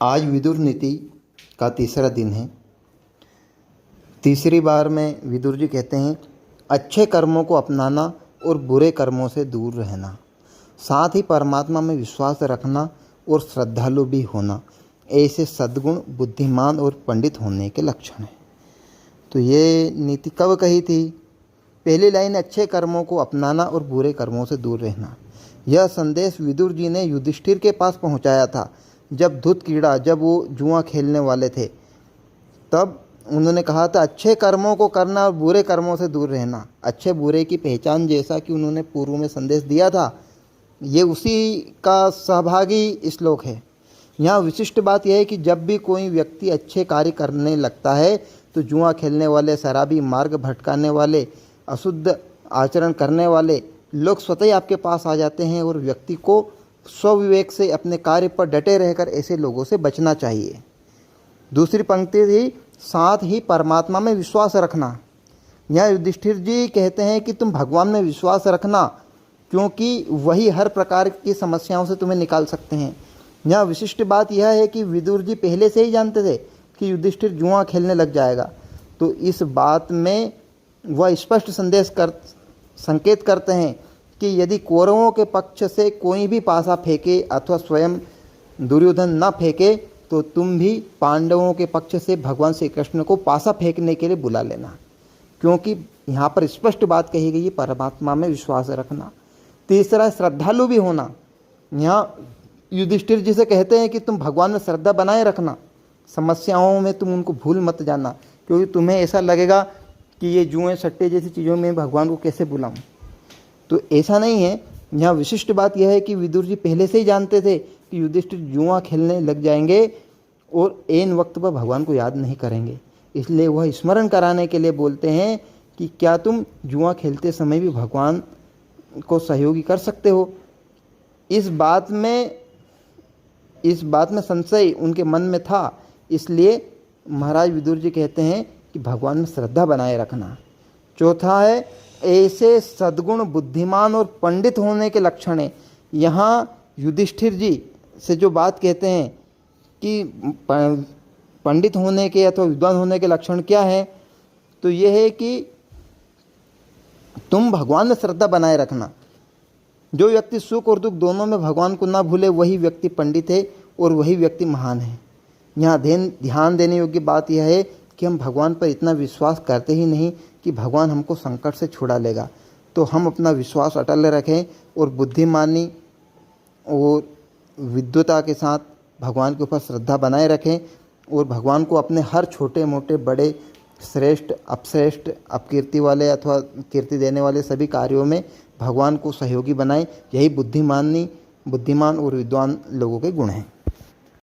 आज विदुर नीति का तीसरा दिन है। तीसरी बार में विदुर जी कहते हैं, अच्छे कर्मों को अपनाना और बुरे कर्मों से दूर रहना, साथ ही परमात्मा में विश्वास रखना और श्रद्धालु भी होना, ऐसे सद्गुण बुद्धिमान और पंडित होने के लक्षण हैं। तो ये नीति कब कही थी? पहली लाइन, अच्छे कर्मों को अपनाना और बुरे कर्मों से दूर रहना। यह संदेश विदुर जी ने युधिष्ठिर के पास पहुंचाया था जब धूतकीड़ा, जब वो जुआ खेलने वाले थे, तब उन्होंने कहा था अच्छे कर्मों को करना और बुरे कर्मों से दूर रहना। अच्छे बुरे की पहचान जैसा कि उन्होंने पूर्व में संदेश दिया था, ये उसी का सहभागी श्लोक है। यहाँ विशिष्ट बात यह है कि जब भी कोई व्यक्ति अच्छे कार्य करने लगता है तो जुआ खेलने वाले, शराबी, मार्ग भटकाने वाले, अशुद्ध आचरण करने वाले लोग स्वतः ही आपके पास आ जाते हैं और व्यक्ति को स्वविवेक से अपने कार्य पर डटे रहकर ऐसे लोगों से बचना चाहिए। दूसरी पंक्ति थी, साथ ही परमात्मा में विश्वास रखना। यहाँ युधिष्ठिर जी कहते हैं कि तुम भगवान में विश्वास रखना, क्योंकि वही हर प्रकार की समस्याओं से तुम्हें निकाल सकते हैं। यहाँ विशिष्ट बात यह है कि विदुर जी पहले से ही जानते थे कि युधिष्ठिर जुआ खेलने लग जाएगा, तो इस बात में वह स्पष्ट संकेत करते हैं कि यदि कौरवों के पक्ष से कोई भी पासा फेंके अथवा स्वयं दुर्योधन न फेंके तो तुम भी पांडवों के पक्ष से भगवान श्री कृष्ण को पासा फेंकने के लिए बुला लेना, क्योंकि यहाँ पर स्पष्ट बात कही गई है, परमात्मा में विश्वास रखना। तीसरा, श्रद्धालु भी होना। यहाँ युधिष्ठिर जी से कहते हैं कि तुम भगवान में श्रद्धा बनाए रखना, समस्याओं में तुम उनको भूल मत जाना, क्योंकि तुम्हें ऐसा लगेगा कि ये जुए सट्टे जैसी चीज़ों में भगवान को कैसे बुलाऊं। तो ऐसा नहीं है। यहाँ विशिष्ट बात यह है कि विदुर जी पहले से ही जानते थे कि युधिष्ठिर जुआ खेलने लग जाएंगे और ऐन वक्त पर भगवान को याद नहीं करेंगे, इसलिए वह स्मरण कराने के लिए बोलते हैं कि क्या तुम जुआ खेलते समय भी भगवान को सहयोगी कर सकते हो। इस बात में संशय उनके मन में था, इसलिए महाराज विदुर जी कहते हैं कि भगवान में श्रद्धा बनाए रखना। चौथा है, ऐसे सद्गुण बुद्धिमान और पंडित होने के लक्षण है। यहाँ युधिष्ठिर जी से जो बात कहते हैं कि पंडित होने के अथवा विद्वान होने के लक्षण क्या है, तो यह है कि तुम भगवान में श्रद्धा बनाए रखना। जो व्यक्ति सुख और दुख दोनों में भगवान को ना भूले वही व्यक्ति पंडित है और वही व्यक्ति महान है। यहाँ ध्यान देने योग्य बात यह है कि हम भगवान पर इतना विश्वास करते ही नहीं कि भगवान हमको संकट से छुड़ा लेगा, तो हम अपना विश्वास अटल रखें और बुद्धिमानी और विद्वता के साथ भगवान के ऊपर श्रद्धा बनाए रखें और भगवान को अपने हर छोटे मोटे बड़े, श्रेष्ठ अपश्रेष्ठ, अपकीर्ति वाले अथवा कीर्ति देने वाले सभी कार्यों में भगवान को सहयोगी बनाएं। यही बुद्धिमान और विद्वान लोगों के गुण हैं।